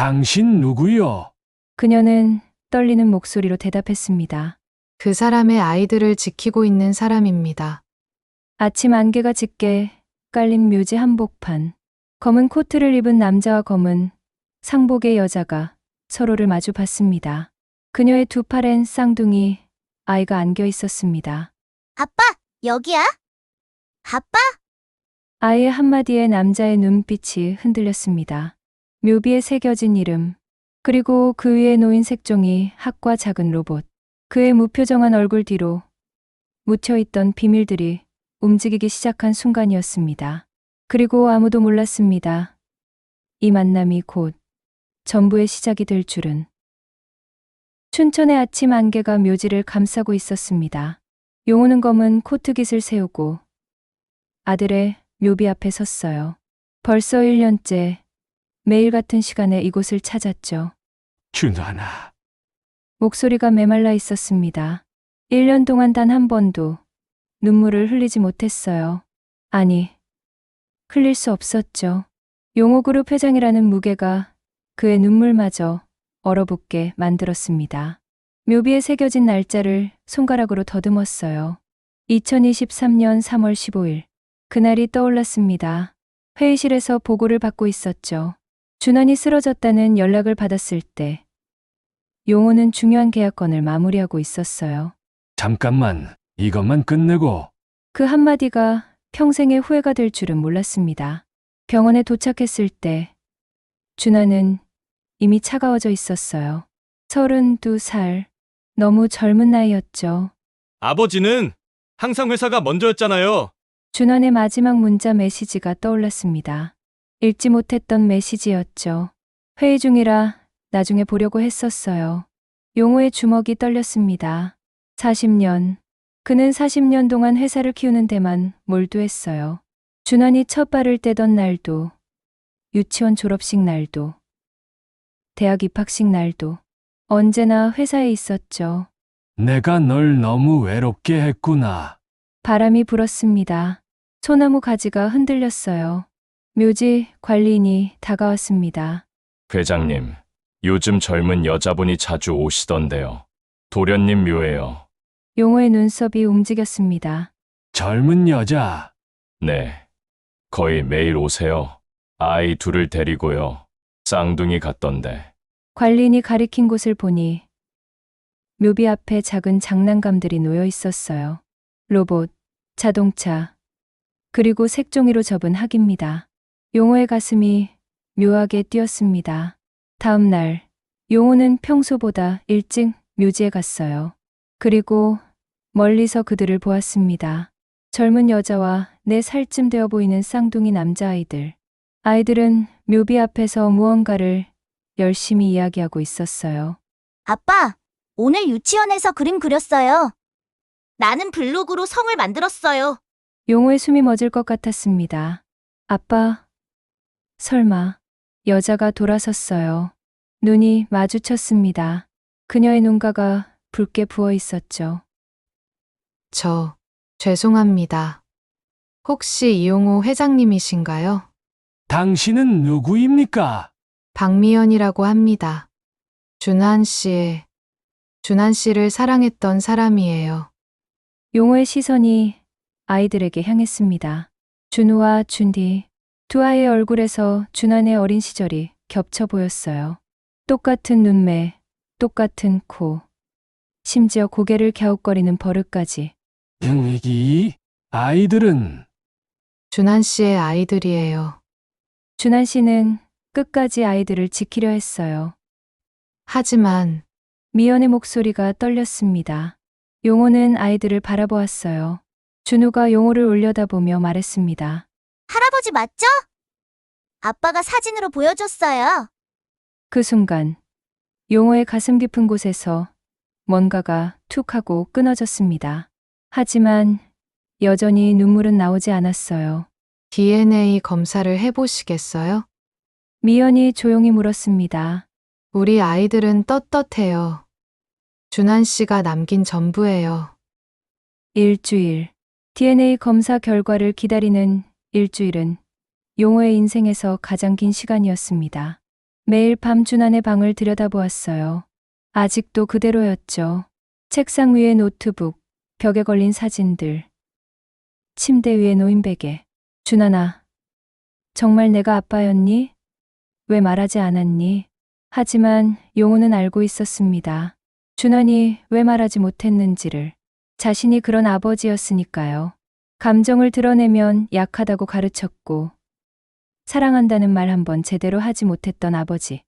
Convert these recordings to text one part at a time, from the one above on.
당신 누구요? 그녀는 떨리는 목소리로 대답했습니다. 그 사람의 아이들을 지키고 있는 사람입니다. 아침 안개가 짙게 깔린 묘지 한복판. 검은 코트를 입은 남자와 검은 상복의 여자가 서로를 마주 봤습니다. 그녀의 두 팔엔 쌍둥이 아이가 안겨 있었습니다. 아빠, 여기야? 아빠? 아이의 한마디에 남자의 눈빛이 흔들렸습니다. 묘비에 새겨진 이름, 그리고 그 위에 놓인 색종이 학과 작은 로봇. 그의 무표정한 얼굴 뒤로 묻혀있던 비밀들이 움직이기 시작한 순간이었습니다. 그리고 아무도 몰랐습니다. 이 만남이 곧 전부의 시작이 될 줄은. 춘천의 아침 안개가 묘지를 감싸고 있었습니다. 용호는 검은 코트깃을 세우고 아들의 묘비 앞에 섰어요. 벌써 1년째 매일 같은 시간에 이곳을 찾았죠. 준환아, 목소리가 메말라 있었습니다. 1년 동안 단 한 번도 눈물을 흘리지 못했어요. 아니, 흘릴 수 없었죠. 용호그룹 회장이라는 무게가 그의 눈물마저 얼어붙게 만들었습니다. 묘비에 새겨진 날짜를 손가락으로 더듬었어요. 2023년 3월 15일. 그날이 떠올랐습니다. 회의실에서 보고를 받고 있었죠. 준환이 쓰러졌다는 연락을 받았을 때 용호는 중요한 계약건을 마무리하고 있었어요. 잠깐만, 이것만 끝내고. 그 한마디가 평생의 후회가 될 줄은 몰랐습니다. 병원에 도착했을 때 준환은 이미 차가워져 있었어요. 32살. 너무 젊은 나이였죠. 아버지는 항상 회사가 먼저였잖아요. 준환의 마지막 문자 메시지가 떠올랐습니다. 읽지 못했던 메시지였죠. 회의 중이라 나중에 보려고 했었어요. 용호의 주먹이 떨렸습니다. 40년. 그는 40년 동안 회사를 키우는 데만 몰두했어요. 준환이 첫 발을 떼던 날도, 유치원 졸업식 날도, 대학 입학식 날도 언제나 회사에 있었죠. 내가 널 너무 외롭게 했구나. 바람이 불었습니다. 소나무 가지가 흔들렸어요. 묘지 관리인이 다가왔습니다. 회장님, 요즘 젊은 여자분이 자주 오시던데요. 도련님 묘예요. 용호의 눈썹이 움직였습니다. 젊은 여자. 네. 거의 매일 오세요. 아이 둘을 데리고요. 쌍둥이 같던데. 관리인이 가리킨 곳을 보니 묘비 앞에 작은 장난감들이 놓여 있었어요. 로봇, 자동차, 그리고 색종이로 접은 학입니다. 용호의 가슴이 묘하게 뛰었습니다. 다음 날, 용호는 평소보다 일찍 묘지에 갔어요. 그리고 멀리서 그들을 보았습니다. 젊은 여자와 4살쯤 되어 보이는 쌍둥이 남자아이들. 아이들은 묘비 앞에서 무언가를 열심히 이야기하고 있었어요. 아빠, 오늘 유치원에서 그림 그렸어요. 나는 블록으로 성을 만들었어요. 용호의 숨이 멎을 것 같았습니다. 아빠, 설마. 여자가 돌아섰어요. 눈이 마주쳤습니다. 그녀의 눈가가 붉게 부어 있었죠. 죄송합니다. 혹시 이용호 회장님이신가요? 당신은 누구입니까? 박미연이라고 합니다. 준환 씨를 사랑했던 사람이에요. 용호의 시선이 아이들에게 향했습니다. 준우와 준디, 두 아이의 얼굴에서 준환의 어린 시절이 겹쳐 보였어요. 똑같은 눈매, 똑같은 코, 심지어 고개를 갸웃거리는 버릇까지. 이 아이들은 준환 씨의 아이들이에요. 준환 씨는 끝까지 아이들을 지키려 했어요. 하지만 미연의 목소리가 떨렸습니다. 용호는 아이들을 바라보았어요. 준우가 용호를 올려다보며 말했습니다. 할아버지 맞죠? 아빠가 사진으로 보여줬어요. 그 순간 용호의 가슴 깊은 곳에서 뭔가가 툭 하고 끊어졌습니다. 하지만 여전히 눈물은 나오지 않았어요. DNA 검사를 해보시겠어요? 미연이 조용히 물었습니다. 우리 아이들은 떳떳해요. 준환 씨가 남긴 전부예요. 일주일. DNA 검사 결과를 기다리는 일주일은 용호의 인생에서 가장 긴 시간이었습니다. 매일 밤 준환의 방을 들여다보았어요. 아직도 그대로였죠. 책상 위에 노트북, 벽에 걸린 사진들, 침대 위에 놓인 베개. 준환아, 정말 내가 아빠였니? 왜 말하지 않았니? 하지만 용호는 알고 있었습니다. 준환이 왜 말하지 못했는지를. 자신이 그런 아버지였으니까요. 감정을 드러내면 약하다고 가르쳤고, 사랑한다는 말 한 번 제대로 하지 못했던 아버지.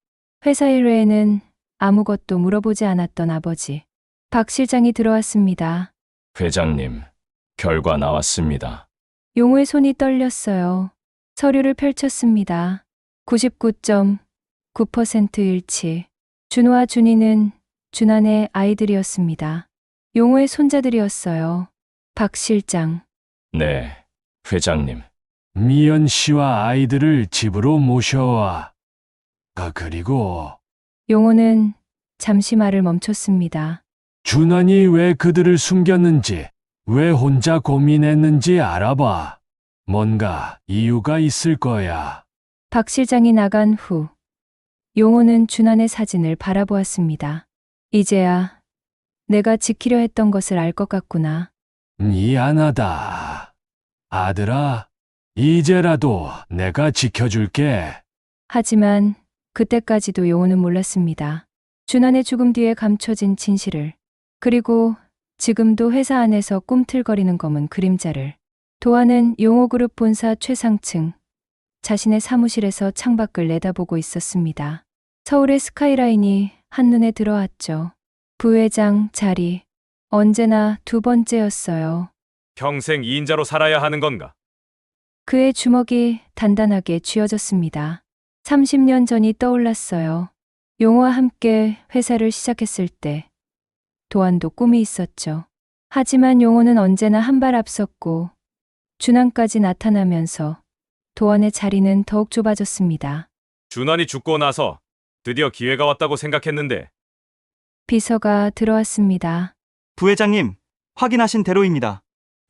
회사 일 외에는 아무것도 물어보지 않았던 아버지. 박 실장이 들어왔습니다. 회장님, 결과 나왔습니다. 용호의 손이 떨렸어요. 서류를 펼쳤습니다. 99.9% 일치. 준호와 준이는 준환의 아이들이었습니다. 용호의 손자들이었어요. 박 실장. 네, 회장님. 미연 씨와 아이들을 집으로 모셔와. 그리고 용호는 잠시 말을 멈췄습니다. 준환이 왜 그들을 숨겼는지, 왜 혼자 고민했는지 알아봐. 뭔가 이유가 있을 거야. 박 실장이 나간 후 용호는 준환의 사진을 바라보았습니다. 이제야 내가 지키려 했던 것을 알 것 같구나. 미안하다. 아들아, 이제라도 내가 지켜줄게. 하지만 그때까지도 용호는 몰랐습니다. 준환의 죽음 뒤에 감춰진 진실을. 그리고 지금도 회사 안에서 꿈틀거리는 검은 그림자를. 도안은 용호그룹 본사 최상층, 자신의 사무실에서 창밖을 내다보고 있었습니다. 서울의 스카이라인이 한눈에 들어왔죠. 부회장 자리, 언제나 두 번째였어요. 평생 2인자로 살아야 하는 건가? 그의 주먹이 단단하게 쥐어졌습니다. 30년 전이 떠올랐어요. 용호와 함께 회사를 시작했을 때 도안도 꿈이 있었죠. 하지만 용호는 언제나 한 발 앞섰고 준환까지 나타나면서 도안의 자리는 더욱 좁아졌습니다. 준환이 죽고 나서 드디어 기회가 왔다고 생각했는데 비서가 들어왔습니다. 부회장님, 확인하신 대로입니다.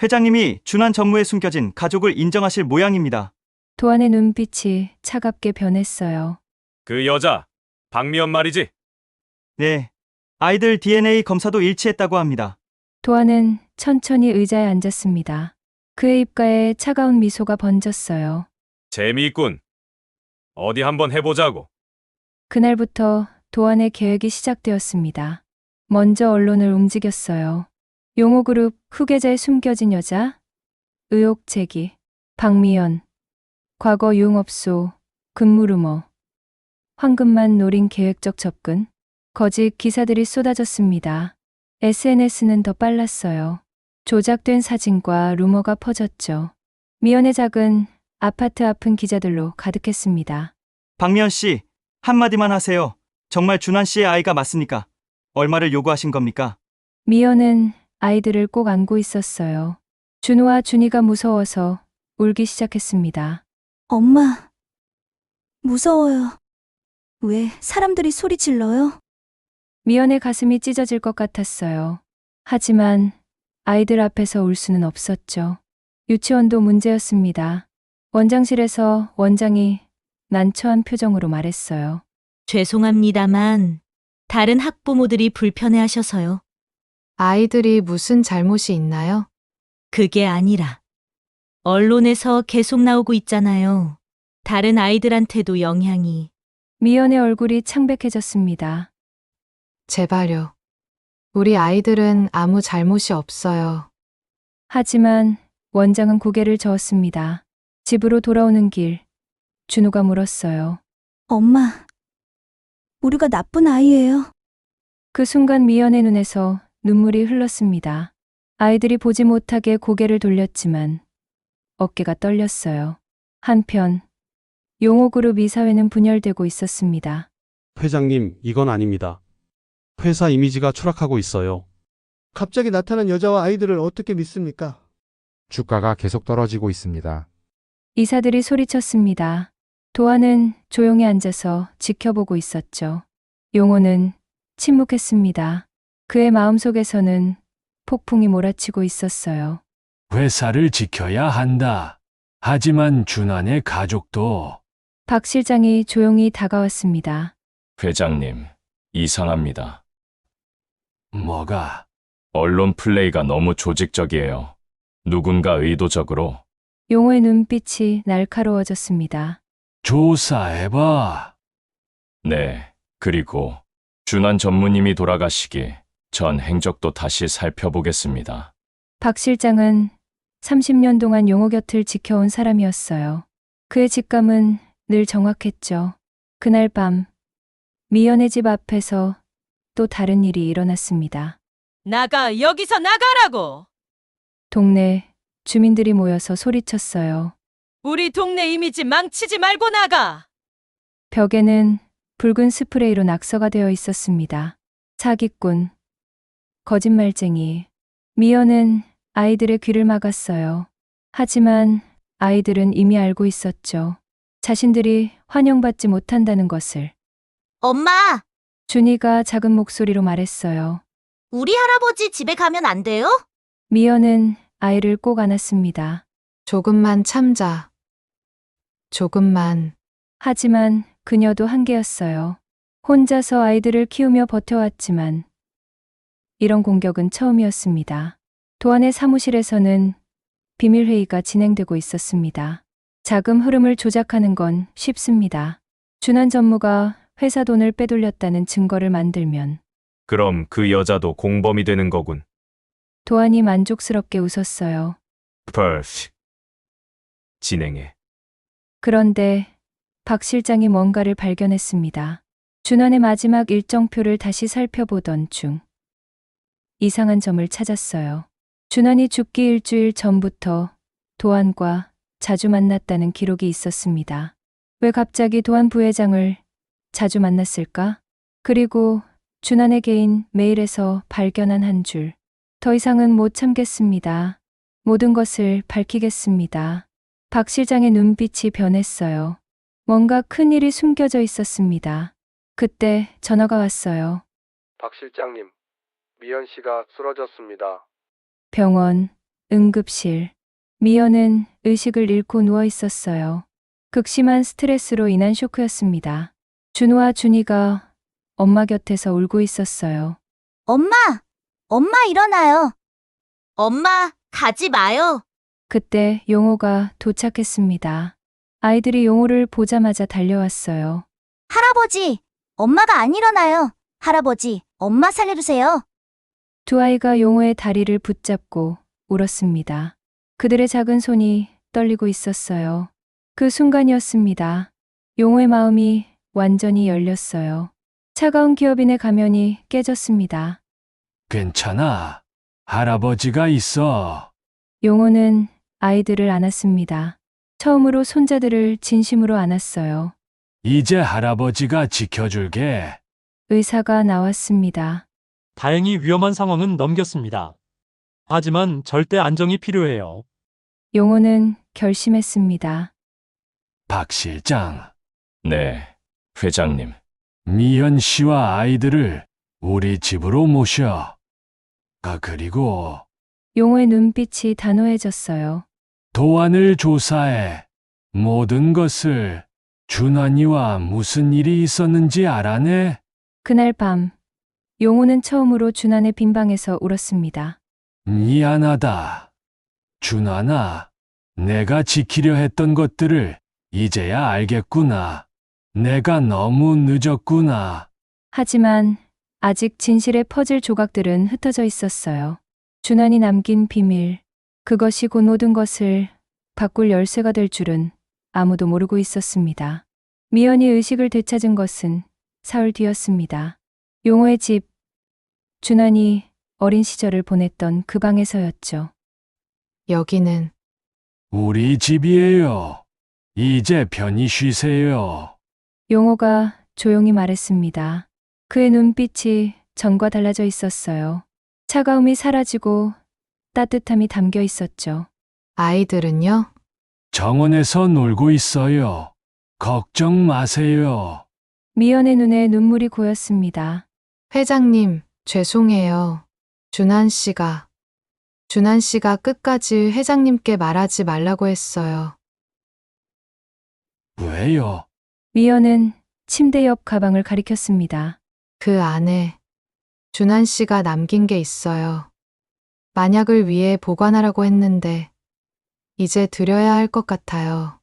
회장님이 준환 전무에 숨겨진 가족을 인정하실 모양입니다. 도안의 눈빛이 차갑게 변했어요. 그 여자 박미연 말이지? 네, 아이들 DNA 검사도 일치했다고 합니다. 도안은 천천히 의자에 앉았습니다. 그의 입가에 차가운 미소가 번졌어요. 재미있군. 어디 한번 해보자고. 그날부터 도안의 계획이 시작되었습니다. 먼저 언론을 움직였어요. 용호그룹 후계자의 숨겨진 여자, 의혹 제기, 박미연, 과거 유흥업소, 근무 루머, 황금만 노린 계획적 접근, 거짓 기사들이 쏟아졌습니다. SNS는 더 빨랐어요. 조작된 사진과 루머가 퍼졌죠. 미연의 작은 아파트 앞은 기자들로 가득했습니다. 박미연 씨, 한마디만 하세요. 정말 준환 씨의 아이가 맞습니까? 얼마를 요구하신 겁니까? 미연은 아이들을 꼭 안고 있었어요. 준호와 준이가 무서워서 울기 시작했습니다. 엄마, 무서워요. 왜 사람들이 소리 질러요? 미연의 가슴이 찢어질 것 같았어요. 하지만 아이들 앞에서 울 수는 없었죠. 유치원도 문제였습니다. 원장실에서 원장이 난처한 표정으로 말했어요. 죄송합니다만 다른 학부모들이 불편해하셔서요. 아이들이 무슨 잘못이 있나요? 그게 아니라 언론에서 계속 나오고 있잖아요. 다른 아이들한테도 영향이. 미연의 얼굴이 창백해졌습니다. 제발요. 우리 아이들은 아무 잘못이 없어요. 하지만 원장은 고개를 저었습니다. 집으로 돌아오는 길, 준호가 물었어요. 엄마, 우리가 나쁜 아이예요. 그 순간 미연의 눈에서 눈물이 흘렀습니다. 아이들이 보지 못하게 고개를 돌렸지만 어깨가 떨렸어요. 한편 용호그룹 이사회는 분열되고 있었습니다. 회장님, 이건 아닙니다. 회사 이미지가 추락하고 있어요. 갑자기 나타난 여자와 아이들을 어떻게 믿습니까? 주가가 계속 떨어지고 있습니다. 이사들이 소리쳤습니다. 도안은 조용히 앉아서 지켜보고 있었죠. 용호는 침묵했습니다. 그의 마음속에서는 폭풍이 몰아치고 있었어요. 회사를 지켜야 한다. 하지만 준환의 가족도 박 실장이 조용히 다가왔습니다. 회장님, 이상합니다. 뭐가? 언론 플레이가 너무 조직적이에요. 누군가 의도적으로. 용호의 눈빛이 날카로워졌습니다. 조사해봐. 네, 그리고 준한 전무님이 돌아가시기 전 행적도 다시 살펴보겠습니다. 박 실장은 30년 동안 용호 곁을 지켜온 사람이었어요. 그의 직감은 늘 정확했죠. 그날 밤 미연의 집 앞에서 또 다른 일이 일어났습니다. 나가, 여기서 나가라고! 동네 주민들이 모여서 소리쳤어요. 우리 동네 이미지 망치지 말고 나가! 벽에는 붉은 스프레이로 낙서가 되어 있었습니다. 사기꾼, 거짓말쟁이. 미연은 아이들의 귀를 막았어요. 하지만 아이들은 이미 알고 있었죠. 자신들이 환영받지 못한다는 것을. 엄마, 준이가 작은 목소리로 말했어요. 우리 할아버지 집에 가면 안 돼요? 미연은 아이를 꼭 안았습니다. 조금만 참자. 조금만. 하지만 그녀도 한계였어요. 혼자서 아이들을 키우며 버텨왔지만 이런 공격은 처음이었습니다. 도안의 사무실에서는 비밀회의가 진행되고 있었습니다. 자금 흐름을 조작하는 건 쉽습니다. 준한 전무가 회사 돈을 빼돌렸다는 증거를 만들면 그럼 그 여자도 공범이 되는 거군. 도안이 만족스럽게 웃었어요. 퍼펙트. 진행해. 그런데 박 실장이 뭔가를 발견했습니다. 준환의 마지막 일정표를 다시 살펴보던 중 이상한 점을 찾았어요. 준환이 죽기 일주일 전부터 도안과 자주 만났다는 기록이 있었습니다. 왜 갑자기 도안 부회장을 자주 만났을까? 그리고 준환의 개인 메일에서 발견한 한 줄. 더 이상은 못 참겠습니다. 모든 것을 밝히겠습니다. 박 실장의 눈빛이 변했어요. 뭔가 큰 일이 숨겨져 있었습니다. 그때 전화가 왔어요. 박 실장님, 미연 씨가 쓰러졌습니다. 병원, 응급실. 미연은 의식을 잃고 누워 있었어요. 극심한 스트레스로 인한 쇼크였습니다. 준우와 준이가 엄마 곁에서 울고 있었어요. 엄마! 엄마 일어나요. 엄마, 가지 마요. 그때 용호가 도착했습니다. 아이들이 용호를 보자마자 달려왔어요. 할아버지, 엄마가 안 일어나요. 할아버지, 엄마 살려주세요. 두 아이가 용호의 다리를 붙잡고 울었습니다. 그들의 작은 손이 떨리고 있었어요. 그 순간이었습니다. 용호의 마음이 완전히 열렸어요. 차가운 기업인의 가면이 깨졌습니다. 괜찮아. 할아버지가 있어. 용호는 아이들을 안았습니다. 처음으로 손자들을 진심으로 안았어요. 이제 할아버지가 지켜줄게. 의사가 나왔습니다. 다행히 위험한 상황은 넘겼습니다. 하지만 절대 안정이 필요해요. 용호는 결심했습니다. 박 실장, 네, 회장님. 미연 씨와 아이들을 우리 집으로 모셔. 그리고 용호의 눈빛이 단호해졌어요. 도안을 조사해. 모든 것을. 준환이와 무슨 일이 있었는지 알아내? 그날 밤, 용호는 처음으로 준환의 빈방에서 울었습니다. 미안하다. 준환아, 내가 지키려 했던 것들을 이제야 알겠구나. 내가 너무 늦었구나. 하지만 아직 진실의 퍼즐 조각들은 흩어져 있었어요. 준환이 남긴 비밀, 그것이 곧 모든 것을 바꿀 열쇠가 될 줄은 아무도 모르고 있었습니다. 미연이 의식을 되찾은 것은 사흘 뒤였습니다. 용호의 집, 준환이 어린 시절을 보냈던 그 방에서였죠. 여기는 우리 집이에요. 이제 편히 쉬세요. 용호가 조용히 말했습니다. 그의 눈빛이 전과 달라져 있었어요. 차가움이 사라지고 따뜻함이 담겨 있었죠. 아이들은요? 정원에서 놀고 있어요. 걱정 마세요. 미연의 눈에 눈물이 고였습니다. 회장님, 죄송해요. 준한 씨가 끝까지 회장님께 말하지 말라고 했어요. 왜요? 미연은 침대 옆 가방을 가리켰습니다. 그 안에 준한 씨가 남긴 게 있어요. 만약을 위해 보관하라고 했는데 이제 드려야 할 것 같아요.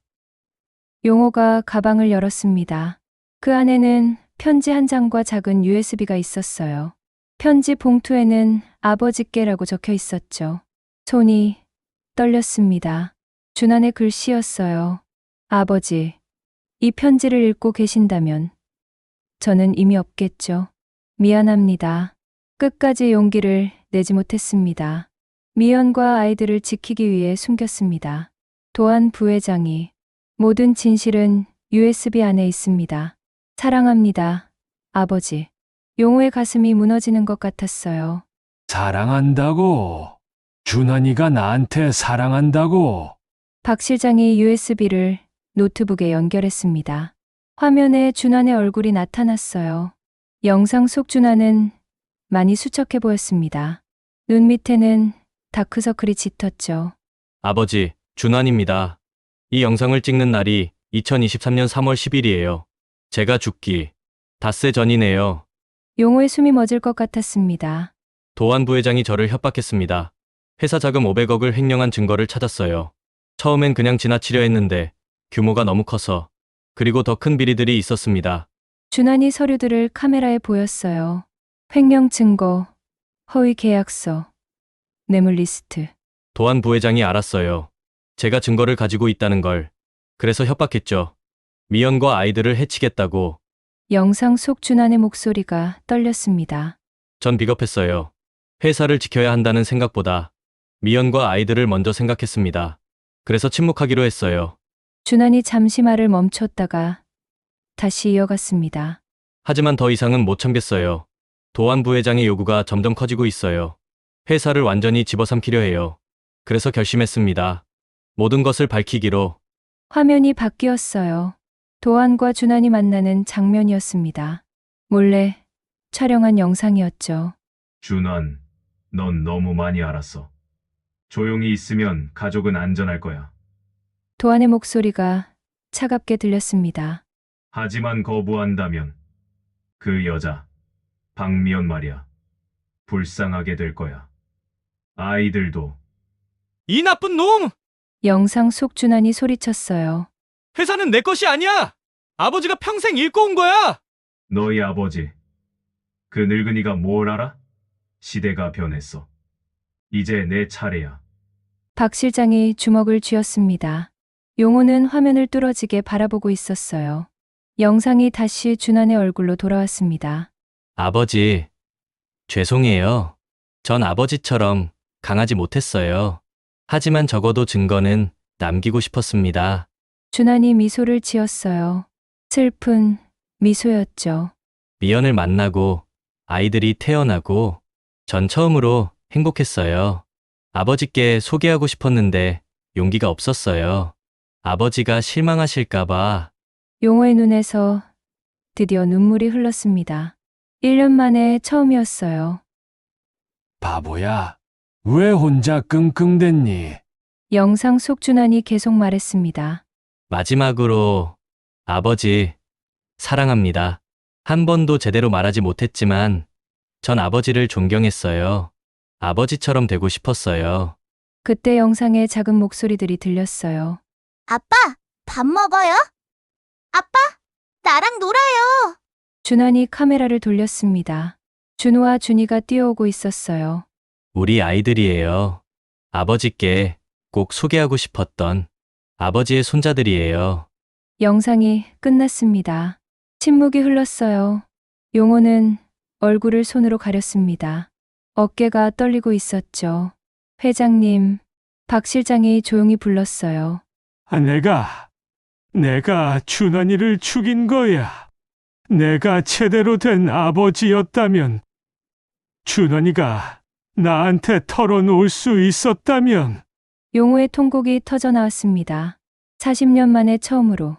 용호가 가방을 열었습니다. 그 안에는 편지 한 장과 작은 USB가 있었어요. 편지 봉투에는 아버지께라고 적혀 있었죠. 손이 떨렸습니다. 준한의 글씨였어요. 아버지, 이 편지를 읽고 계신다면 저는 이미 없겠죠. 미안합니다. 끝까지 용기를 내지 못했습니다. 미연과 아이들을 지키기 위해 숨겼습니다. 도안 부회장이 모든 진실은 USB 안에 있습니다. 사랑합니다, 아버지. 용호의 가슴이 무너지는 것 같았어요. 사랑한다고. 준환이가 나한테 사랑한다고. 박 실장이 USB를 노트북에 연결했습니다. 화면에 준환의 얼굴이 나타났어요. 영상 속 준환은 많이 수척해 보였습니다. 눈 밑에는 다크서클이 짙었죠. 아버지, 준환입니다. 이 영상을 찍는 날이 2023년 3월 10일이에요. 제가 죽기 닷새 전이네요. 용호의 숨이 멎을 것 같았습니다. 도안 부회장이 저를 협박했습니다. 회사 자금 500억을 횡령한 증거를 찾았어요. 처음엔 그냥 지나치려 했는데 규모가 너무 커서, 그리고 더 큰 비리들이 있었습니다. 준환이 서류들을 카메라에 보였어요. 횡령 증거, 허위 계약서, 뇌물 리스트. 도안 부회장이 알았어요. 제가 증거를 가지고 있다는 걸. 그래서 협박했죠. 미연과 아이들을 해치겠다고. 영상 속 준환의 목소리가 떨렸습니다. 전 비겁했어요. 회사를 지켜야 한다는 생각보다 미연과 아이들을 먼저 생각했습니다. 그래서 침묵하기로 했어요. 준환이 잠시 말을 멈췄다가 다시 이어갔습니다. 하지만 더 이상은 못 참겠어요. 도안 부회장의 요구가 점점 커지고 있어요. 회사를 완전히 집어삼키려 해요. 그래서 결심했습니다. 모든 것을 밝히기로. 화면이 바뀌었어요. 도안과 준환이 만나는 장면이었습니다. 몰래 촬영한 영상이었죠. 준환, 넌 너무 많이 알았어. 조용히 있으면 가족은 안전할 거야. 도안의 목소리가 차갑게 들렸습니다. 하지만 거부한다면 그 여자, 박미연 말이야. 불쌍하게 될 거야. 아이들도. 이 나쁜 놈! 영상 속 준환이 소리쳤어요. 회사는 내 것이 아니야! 아버지가 평생 잃고 온 거야! 너희 아버지, 그 늙은이가 뭘 알아? 시대가 변했어. 이제 내 차례야. 박 실장이 주먹을 쥐었습니다. 용호는 화면을 뚫어지게 바라보고 있었어요. 영상이 다시 준환의 얼굴로 돌아왔습니다. 아버지, 죄송해요. 전 아버지처럼 강하지 못했어요. 하지만 적어도 증거는 남기고 싶었습니다. 준환이 미소를 지었어요. 슬픈 미소였죠. 미연을 만나고 아이들이 태어나고 전 처음으로 행복했어요. 아버지께 소개하고 싶었는데 용기가 없었어요. 아버지가 실망하실까봐. 용호의 눈에서 드디어 눈물이 흘렀습니다. 1년 만에 처음이었어요. 바보야. 왜 혼자 끙끙댔니? 영상 속 준환이 계속 말했습니다. 마지막으로, 아버지, 사랑합니다. 한 번도 제대로 말하지 못했지만 전 아버지를 존경했어요. 아버지처럼 되고 싶었어요. 그때 영상에 작은 목소리들이 들렸어요. 아빠, 밥 먹어요? 아빠, 나랑 놀아요. 준환이 카메라를 돌렸습니다. 준호와 준이가 뛰어오고 있었어요. 우리 아이들이에요. 아버지께 꼭 소개하고 싶었던 아버지의 손자들이에요. 영상이 끝났습니다. 침묵이 흘렀어요. 용호는 얼굴을 손으로 가렸습니다. 어깨가 떨리고 있었죠. 회장님, 박 실장이 조용히 불렀어요. 내가 준환이를 죽인 거야. 내가 제대로 된 아버지였다면, 준환이가 나한테 털어놓을 수 있었다면. 용호의 통곡이 터져 나왔습니다. 40년 만에 처음으로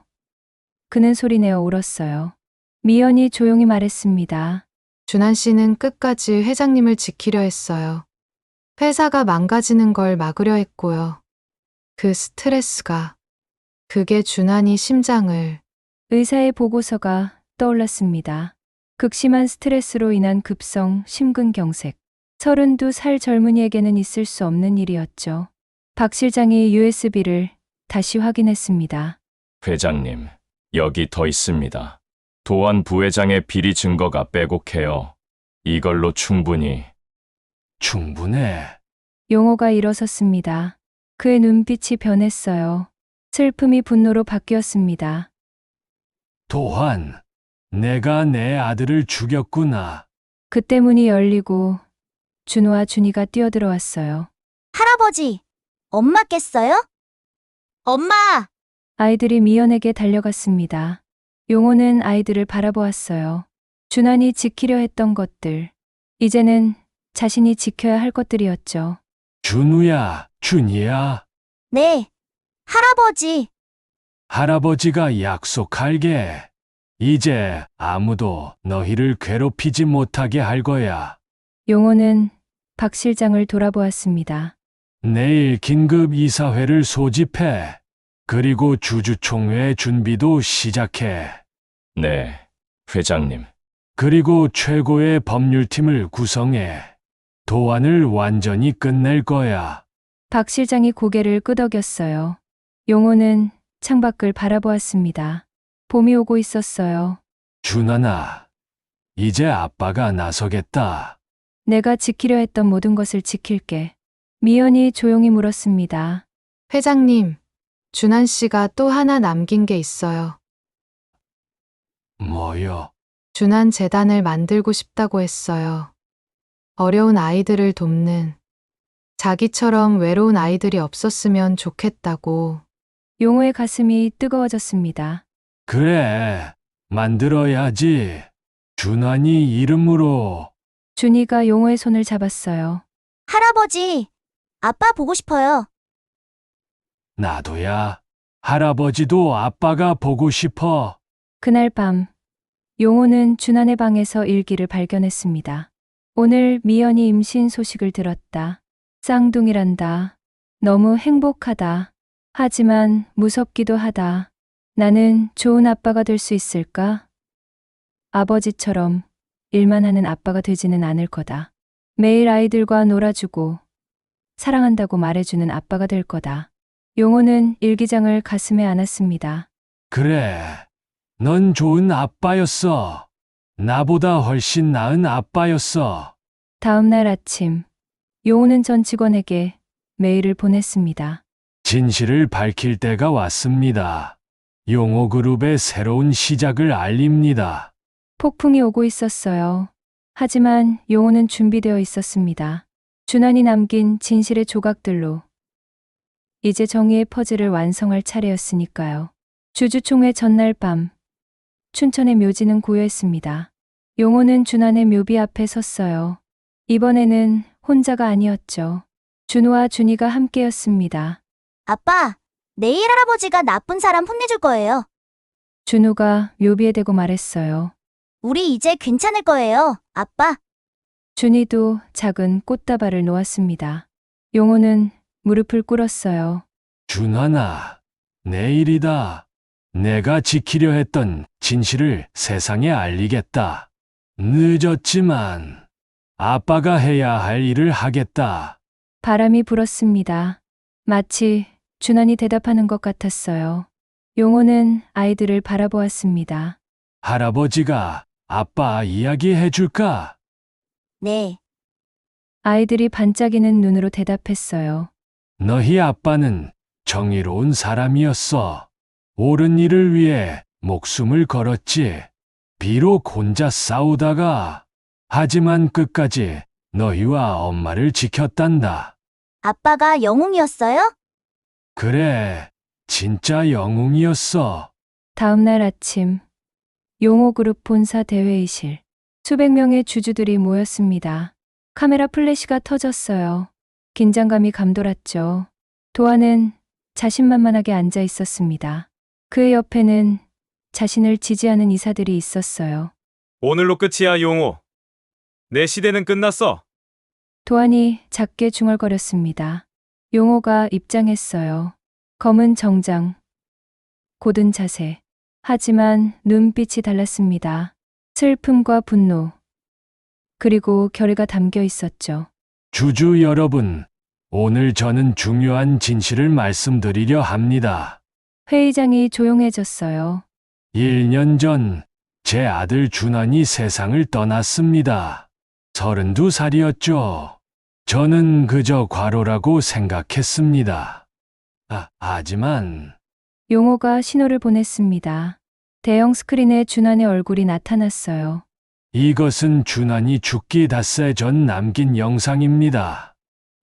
그는 소리내어 울었어요. 미연이 조용히 말했습니다. 준한 씨는 끝까지 회장님을 지키려 했어요. 회사가 망가지는 걸 막으려 했고요. 그 스트레스가, 그게 준한이 심장을. 의사의 보고서가 떠올랐습니다. 극심한 스트레스로 인한 급성 심근경색. 32살 젊은이에게는 있을 수 없는 일이었죠. 박 실장이 USB를 다시 확인했습니다. 회장님, 여기 더 있습니다. 도안 부회장의 비리 증거가 빼곡해요. 이걸로 충분히. 충분해. 용호가 일어섰습니다. 그의 눈빛이 변했어요. 슬픔이 분노로 바뀌었습니다. 도환, 내가 내 아들을 죽였구나. 그때 문이 열리고 준호와 준이가 뛰어들어왔어요. 할아버지, 엄마 깼어요? 엄마! 아이들이 미연에게 달려갔습니다. 용호는 아이들을 바라보았어요. 준환이 지키려 했던 것들. 이제는 자신이 지켜야 할 것들이었죠. 준우야, 준이야. 네, 할아버지. 할아버지가 약속할게. 이제 아무도 너희를 괴롭히지 못하게 할 거야. 용호는 박 실장을 돌아보았습니다. 내일 긴급 이사회를 소집해. 그리고 주주총회 준비도 시작해. 네, 회장님. 그리고 최고의 법률팀을 구성해. 도안을 완전히 끝낼 거야. 박 실장이 고개를 끄덕였어요. 용호는 창밖을 바라보았습니다. 봄이 오고 있었어요. 준환아, 이제 아빠가 나서겠다. 내가 지키려 했던 모든 것을 지킬게. 미연이 조용히 물었습니다. 회장님, 준한 씨가 또 하나 남긴 게 있어요. 뭐요? 준한 재단을 만들고 싶다고 했어요. 어려운 아이들을 돕는, 자기처럼 외로운 아이들이 없었으면 좋겠다고. 용호의 가슴이 뜨거워졌습니다. 그래, 만들어야지. 준환이 이름으로. 준이가 용호의 손을 잡았어요. 할아버지, 아빠 보고 싶어요. 나도야. 할아버지도 아빠가 보고 싶어. 그날 밤, 용호는 준환의 방에서 일기를 발견했습니다. 오늘 미연이 임신 소식을 들었다. 쌍둥이란다. 너무 행복하다. 하지만 무섭기도 하다. 나는 좋은 아빠가 될 수 있을까? 아버지처럼 일만 하는 아빠가 되지는 않을 거다. 매일 아이들과 놀아주고 사랑한다고 말해주는 아빠가 될 거다. 용호는 일기장을 가슴에 안았습니다. 그래, 넌 좋은 아빠였어. 나보다 훨씬 나은 아빠였어. 다음 날 아침, 용호는 전 직원에게 메일을 보냈습니다. 진실을 밝힐 때가 왔습니다. 용호그룹의 새로운 시작을 알립니다. 폭풍이 오고 있었어요. 하지만 용호는 준비되어 있었습니다. 준환이 남긴 진실의 조각들로 이제 정의의 퍼즐을 완성할 차례였으니까요. 주주총회 전날 밤, 춘천의 묘지는 고요했습니다. 용호는 준환의 묘비 앞에 섰어요. 이번에는 혼자가 아니었죠. 준호와 준이가 함께였습니다. 아빠, 내일 할아버지가 나쁜 사람 혼내줄 거예요. 준호가 묘비에 대고 말했어요. 우리 이제 괜찮을 거예요, 아빠. 준이도 작은 꽃다발을 놓았습니다. 용호는 무릎을 꿇었어요. 준환아, 내일이다. 내가 지키려 했던 진실을 세상에 알리겠다. 늦었지만 아빠가 해야 할 일을 하겠다. 바람이 불었습니다. 마치 준환이 대답하는 것 같았어요. 용호는 아이들을 바라보았습니다. 할아버지가 아빠 이야기 해줄까? 네. 아이들이 반짝이는 눈으로 대답했어요. 너희 아빠는 정의로운 사람이었어. 옳은 일을 위해 목숨을 걸었지. 비록 혼자 싸우다가, 하지만 끝까지 너희와 엄마를 지켰단다. 아빠가 영웅이었어요? 그래, 진짜 영웅이었어. 다음 날 아침, 용호그룹 본사 대회의실. 수백 명의 주주들이 모였습니다. 카메라 플래시가 터졌어요. 긴장감이 감돌았죠. 도안은 자신만만하게 앉아 있었습니다. 그의 옆에는 자신을 지지하는 이사들이 있었어요. 오늘로 끝이야, 용호. 내 시대는 끝났어. 도안이 작게 중얼거렸습니다. 용호가 입장했어요. 검은 정장, 고든 자세. 하지만 눈빛이 달랐습니다. 슬픔과 분노, 그리고 결의가 담겨 있었죠. 주주 여러분, 오늘 저는 중요한 진실을 말씀드리려 합니다. 회의장이 조용해졌어요. 1년 전, 제 아들 준환이 세상을 떠났습니다. 32살이었죠. 저는 그저 과로라고 생각했습니다. 하지만, 용호가 신호를 보냈습니다. 대형 스크린에 준환의 얼굴이 나타났어요. 이것은 준환이 죽기 닷새 전 남긴 영상입니다.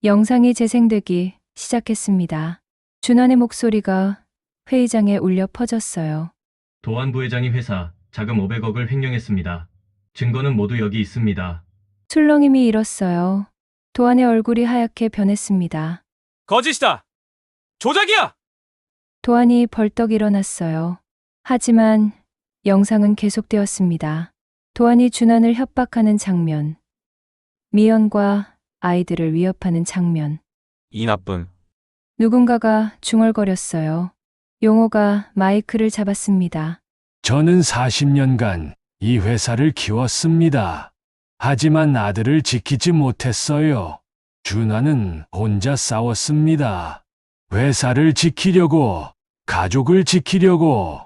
영상이 재생되기 시작했습니다. 준환의 목소리가 회의장에 울려 퍼졌어요. 도안 부회장이 회사 자금 500억을 횡령했습니다. 증거는 모두 여기 있습니다. 술렁임이 일었어요. 도안의 얼굴이 하얗게 변했습니다. 거짓이다! 조작이야! 도안이 벌떡 일어났어요. 하지만 영상은 계속되었습니다. 도안이 준환을 협박하는 장면, 미연과 아이들을 위협하는 장면. 이 나쁜. 누군가가 중얼거렸어요. 용호가 마이크를 잡았습니다. 저는 40년간 이 회사를 키웠습니다. 하지만 아들을 지키지 못했어요. 준환은 혼자 싸웠습니다. 회사를 지키려고, 가족을 지키려고.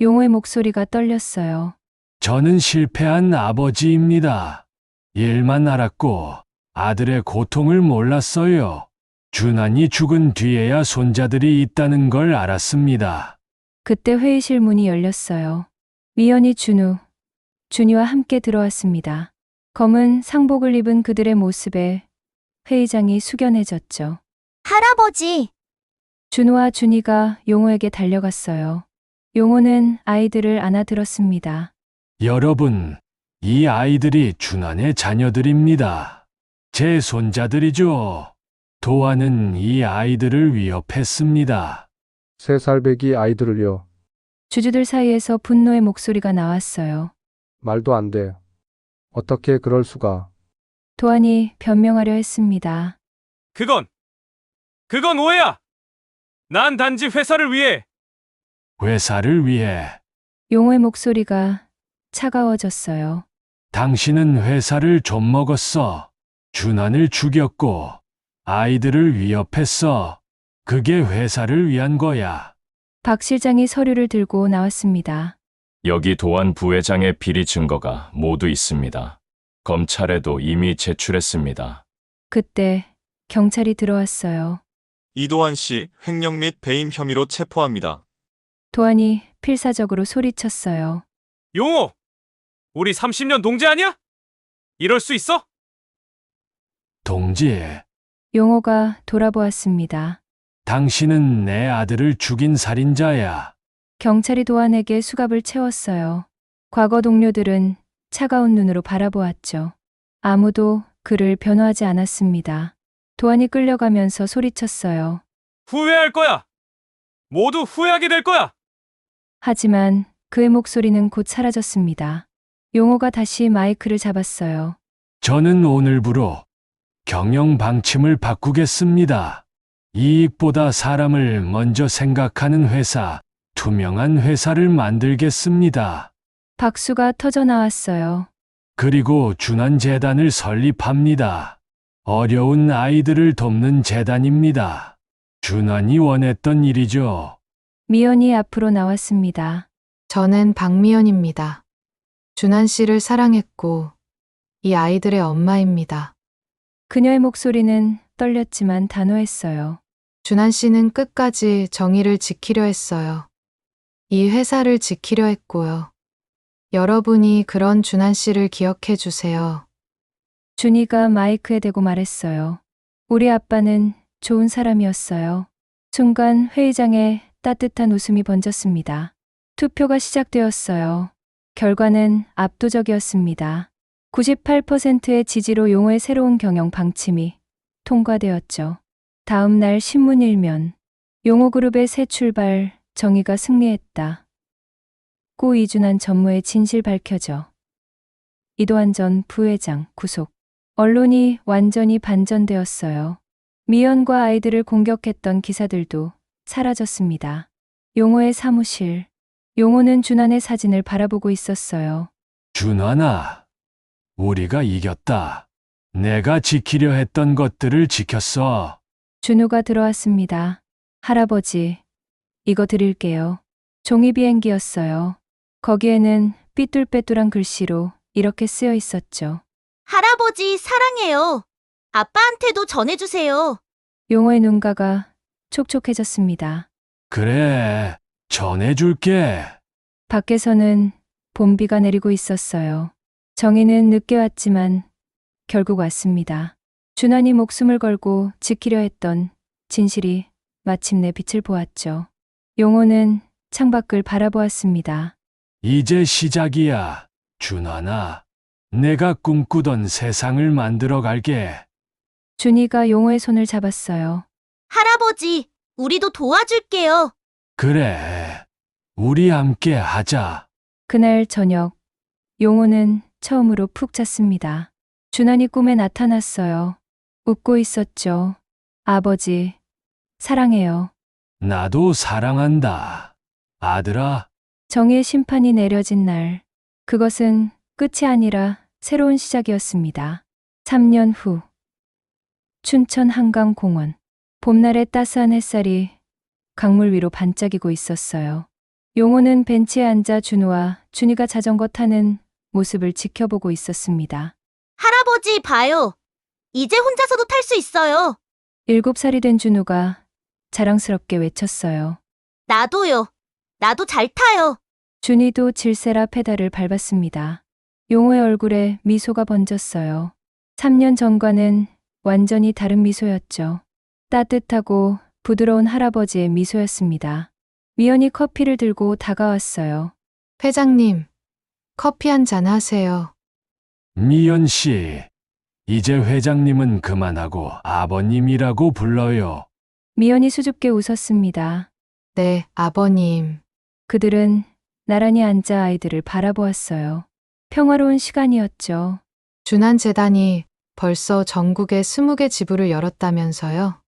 용호의 목소리가 떨렸어요. 저는 실패한 아버지입니다. 일만 알았고 아들의 고통을 몰랐어요. 준환이 죽은 뒤에야 손자들이 있다는 걸 알았습니다. 그때 회의실 문이 열렸어요. 미연이 준이와 함께 들어왔습니다. 검은 상복을 입은 그들의 모습에 회의장이 숙연해졌죠. 할아버지! 준호와 준이가 용호에게 달려갔어요. 용호는 아이들을 안아들었습니다. 여러분, 이 아이들이 준환의 자녀들입니다. 제 손자들이죠. 도안은 이 아이들을 위협했습니다. 3살 배기 아이들을요. 주주들 사이에서 분노의 목소리가 나왔어요. 말도 안 돼. 어떻게 그럴 수가. 도안이 변명하려 했습니다. 그건 오해야! 난 단지 회사를 위해. 회사를 위해. 용호의 목소리가 차가워졌어요. 당신은 회사를 좀 먹었어. 준환을 죽였고 아이들을 위협했어. 그게 회사를 위한 거야. 박 실장이 서류를 들고 나왔습니다. 여기 도안 부회장의 비리 증거가 모두 있습니다. 검찰에도 이미 제출했습니다. 그때 경찰이 들어왔어요. 이도환 씨 횡령 및 배임 혐의로 체포합니다. 도안이 필사적으로 소리쳤어요. 용호! 우리 30년 동지 아니야? 이럴 수 있어? 동지, 용호가 돌아보았습니다. 당신은 내 아들을 죽인 살인자야. 경찰이 도안에게 수갑을 채웠어요. 과거 동료들은 차가운 눈으로 바라보았죠. 아무도 그를 변호하지 않았습니다. 도안이 끌려가면서 소리쳤어요. 후회할 거야! 모두 후회하게 될 거야! 하지만 그의 목소리는 곧 사라졌습니다. 용호가 다시 마이크를 잡았어요. 저는 오늘부로 경영 방침을 바꾸겠습니다. 이익보다 사람을 먼저 생각하는 회사, 투명한 회사를 만들겠습니다. 박수가 터져 나왔어요. 그리고 준환재단을 설립합니다. 어려운 아이들을 돕는 재단입니다. 준환이 원했던 일이죠. 미연이 앞으로 나왔습니다. 저는 박미연입니다. 준환 씨를 사랑했고 이 아이들의 엄마입니다. 그녀의 목소리는 떨렸지만 단호했어요. 준환 씨는 끝까지 정의를 지키려 했어요. 이 회사를 지키려 했고요. 여러분이 그런 준환 씨를 기억해 주세요. 준이가 마이크에 대고 말했어요. 우리 아빠는 좋은 사람이었어요. 순간 회의장에 따뜻한 웃음이 번졌습니다. 투표가 시작되었어요. 결과는 압도적이었습니다. 98%의 지지로 용호의 새로운 경영 방침이 통과되었죠. 다음 날 신문 일면. 용호그룹의 새 출발, 정의가 승리했다. 고 이준환 전무의 진실 밝혀져. 이도환 전 부회장 구속. 언론이 완전히 반전되었어요. 미연과 아이들을 공격했던 기사들도 사라졌습니다. 용호의 사무실, 용호는 준환의 사진을 바라보고 있었어요. 준환아, 우리가 이겼다. 내가 지키려 했던 것들을 지켰어. 준우가 들어왔습니다. 할아버지, 이거 드릴게요. 종이 비행기였어요. 거기에는 삐뚤빼뚤한 글씨로 이렇게 쓰여 있었죠. 할아버지 사랑해요. 아빠한테도 전해주세요. 용호의 눈가가 촉촉해졌습니다. 그래, 전해줄게. 밖에서는 봄비가 내리고 있었어요. 정희는 늦게 왔지만 결국 왔습니다. 준환이 목숨을 걸고 지키려 했던 진실이 마침내 빛을 보았죠. 용호는 창밖을 바라보았습니다. 이제 시작이야, 준환아. 내가 꿈꾸던 세상을 만들어 갈게. 준이가 용호의 손을 잡았어요. 할아버지, 우리도 도와줄게요. 그래, 우리 함께 하자. 그날 저녁, 용호는 처음으로 푹 잤습니다. 준환이 꿈에 나타났어요. 웃고 있었죠. 아버지, 사랑해요. 나도 사랑한다. 아들아. 정의의 심판이 내려진 날, 그것은 끝이 아니라 새로운 시작이었습니다. 3년 후, 춘천 한강공원. 봄날의 따스한 햇살이 강물 위로 반짝이고 있었어요. 용호는 벤치에 앉아 준우와 준이가 자전거 타는 모습을 지켜보고 있었습니다. 할아버지 봐요. 이제 혼자서도 탈 수 있어요. 7살이 된 준우가 자랑스럽게 외쳤어요. 나도요. 나도 잘 타요. 준이도 질세라 페달을 밟았습니다. 용호의 얼굴에 미소가 번졌어요. 3년 전과는 완전히 다른 미소였죠. 따뜻하고 부드러운 할아버지의 미소였습니다. 미연이 커피를 들고 다가왔어요. 회장님, 커피 한 잔 하세요. 미연 씨, 이제 회장님은 그만하고 아버님이라고 불러요. 미연이 수줍게 웃었습니다. 네, 아버님. 그들은 나란히 앉아 아이들을 바라보았어요. 평화로운 시간이었죠. 준환재단이 벌써 전국에 20개 지부를 열었다면서요?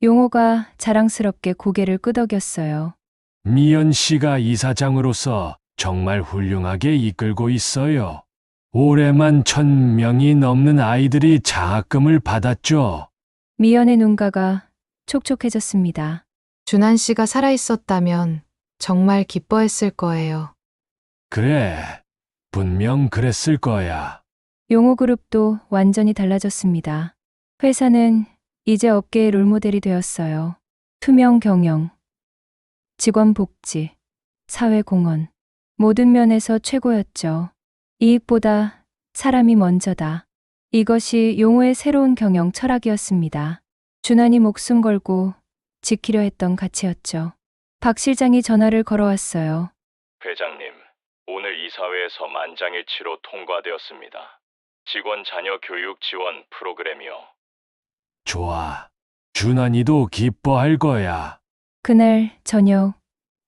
용호가 자랑스럽게 고개를 끄덕였어요. 미연 씨가 이사장으로서 정말 훌륭하게 이끌고 있어요. 올해만 1,000명이 넘는 아이들이 장학금을 받았죠. 미연의 눈가가 촉촉해졌습니다. 준환 씨가 살아있었다면 정말 기뻐했을 거예요. 그래, 분명 그랬을 거야. 용호그룹도 완전히 달라졌습니다. 회사는 이제 업계의 롤모델이 되었어요. 투명 경영, 직원 복지, 사회 공헌, 모든 면에서 최고였죠. 이익보다 사람이 먼저다. 이것이 용호의 새로운 경영 철학이었습니다. 준환이 목숨 걸고 지키려 했던 가치였죠. 박 실장이 전화를 걸어왔어요. 회장님, 오늘 이사회에서 만장일치로 통과되었습니다. 직원 자녀 교육 지원 프로그램이요. 좋아. 준환이도 기뻐할 거야. 그날 저녁,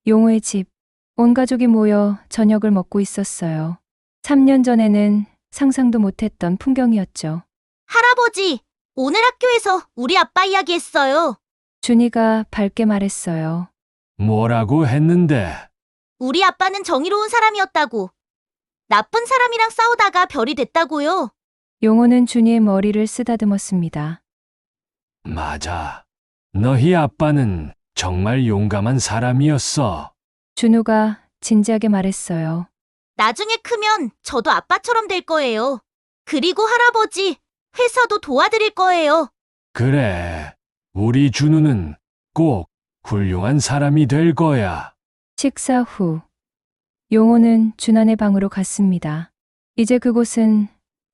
용호의 집, 온 가족이 모여 저녁을 먹고 있었어요. 3년 전에는 상상도 못했던 풍경이었죠. 할아버지, 오늘 학교에서 우리 아빠 이야기했어요. 준이가 밝게 말했어요. 뭐라고 했는데? 우리 아빠는 정의로운 사람이었다고. 나쁜 사람이랑 싸우다가 별이 됐다고요. 용호는 준이의 머리를 쓰다듬었습니다. 맞아. 너희 아빠는 정말 용감한 사람이었어. 준우가 진지하게 말했어요. 나중에 크면 저도 아빠처럼 될 거예요. 그리고 할아버지, 회사도 도와드릴 거예요. 그래. 우리 준우는 꼭 훌륭한 사람이 될 거야. 식사 후, 용호는 준환의 방으로 갔습니다. 이제 그곳은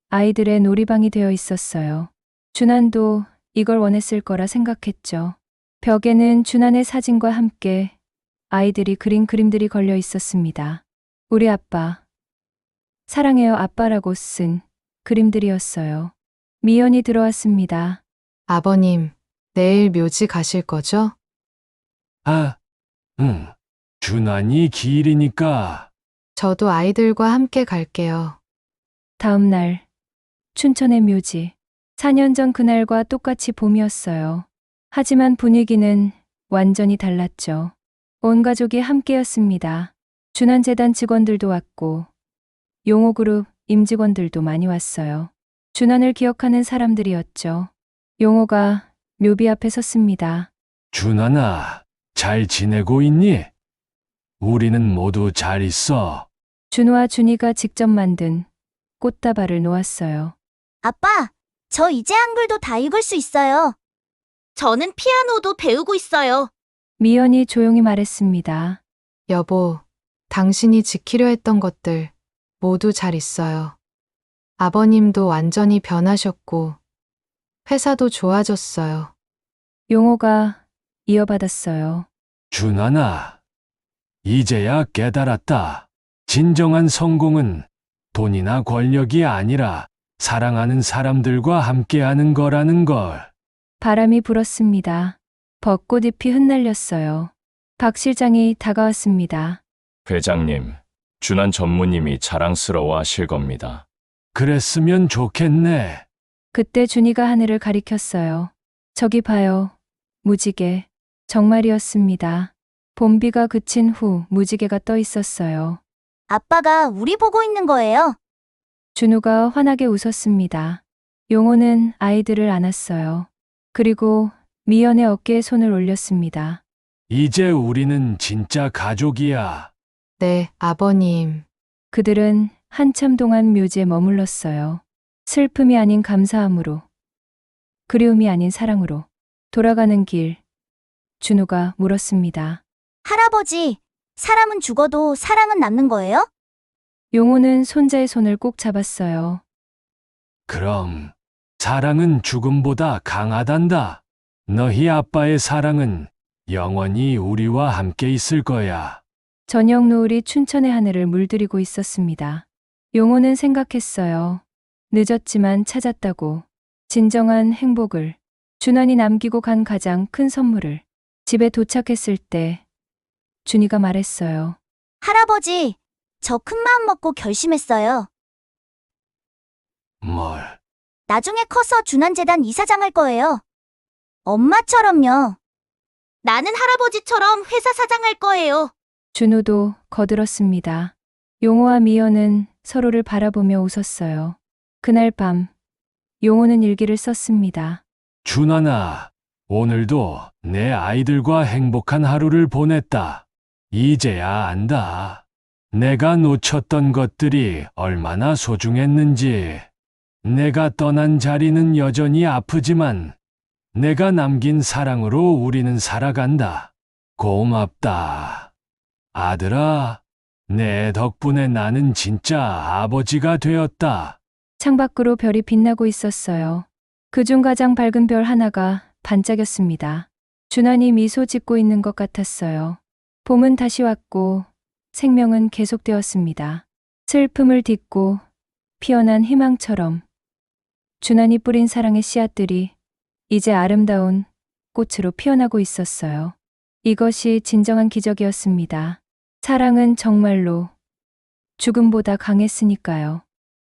아이들의 놀이방이 되어 있었어요. 준환도 이걸 원했을 거라 생각했죠. 벽에는 준환의 사진과 함께 아이들이 그린 그림들이 걸려 있었습니다. 우리 아빠, 사랑해요 아빠라고 쓴 그림들이었어요. 미연이 들어왔습니다. 아버님, 내일 묘지 가실 거죠? 아, 응. 준환이 기일이니까. 저도 아이들과 함께 갈게요. 다음 날, 춘천의 묘지. 4년 전 그날과 똑같이 봄이었어요. 하지만 분위기는 완전히 달랐죠. 온 가족이 함께였습니다. 준환재단 직원들도 왔고 용호그룹 임직원들도 많이 왔어요. 준환을 기억하는 사람들이었죠. 용호가 묘비 앞에 섰습니다. 준환아, 잘 지내고 있니? 우리는 모두 잘 있어. 준호와 준이가 직접 만든 꽃다발을 놓았어요. 아빠, 저 이제 한글도 다 읽을 수 있어요. 저는 피아노도 배우고 있어요. 미연이 조용히 말했습니다. 여보, 당신이 지키려 했던 것들 모두 잘 있어요. 아버님도 완전히 변하셨고, 회사도 좋아졌어요. 용호가 이어받았어요. 준환아, 이제야 깨달았다. 진정한 성공은 돈이나 권력이 아니라 사랑하는 사람들과 함께하는 거라는 걸. 바람이 불었습니다. 벚꽃잎이 흩날렸어요. 박 실장이 다가왔습니다. 회장님, 준한 전무님이 자랑스러워 하실 겁니다. 그랬으면 좋겠네. 그때 준이가 하늘을 가리켰어요. 저기 봐요. 무지개. 정말이었습니다. 봄비가 그친 후 무지개가 떠 있었어요. 아빠가 우리 보고 있는 거예요. 준우가 환하게 웃었습니다. 용호는 아이들을 안았어요. 그리고 미연의 어깨에 손을 올렸습니다. 이제 우리는 진짜 가족이야. 네, 아버님. 그들은 한참 동안 묘지에 머물렀어요. 슬픔이 아닌 감사함으로, 그리움이 아닌 사랑으로. 돌아가는 길, 준우가 물었습니다. 할아버지, 사람은 죽어도 사랑은 남는 거예요? 용호는 손자의 손을 꼭 잡았어요. 그럼 사랑은 죽음보다 강하단다. 너희 아빠의 사랑은 영원히 우리와 함께 있을 거야. 저녁 노을이 춘천의 하늘을 물들이고 있었습니다. 용호는 생각했어요. 늦었지만 찾았다고. 진정한 행복을. 준환이 남기고 간 가장 큰 선물을. 집에 도착했을 때 준이가 말했어요. 할아버지, 저 큰 마음 먹고 결심했어요. 뭘? 나중에 커서 준환재단 이사장 할 거예요. 엄마처럼요. 나는 할아버지처럼 회사 사장 할 거예요. 준우도 거들었습니다. 용호와 미연은 서로를 바라보며 웃었어요. 그날 밤, 용호는 일기를 썼습니다. 준환아, 오늘도 내 아이들과 행복한 하루를 보냈다. 이제야 안다. 내가 놓쳤던 것들이 얼마나 소중했는지. 내가 떠난 자리는 여전히 아프지만 내가 남긴 사랑으로 우리는 살아간다. 고맙다. 아들아, 내 덕분에 나는 진짜 아버지가 되었다. 창밖으로 별이 빛나고 있었어요. 그중 가장 밝은 별 하나가 반짝였습니다. 준환이 미소 짓고 있는 것 같았어요. 봄은 다시 왔고 생명은 계속되었습니다. 슬픔을 딛고 피어난 희망처럼 준환이 뿌린 사랑의 씨앗들이 이제 아름다운 꽃으로 피어나고 있었어요. 이것이 진정한 기적이었습니다. 사랑은 정말로 죽음보다 강했으니까요.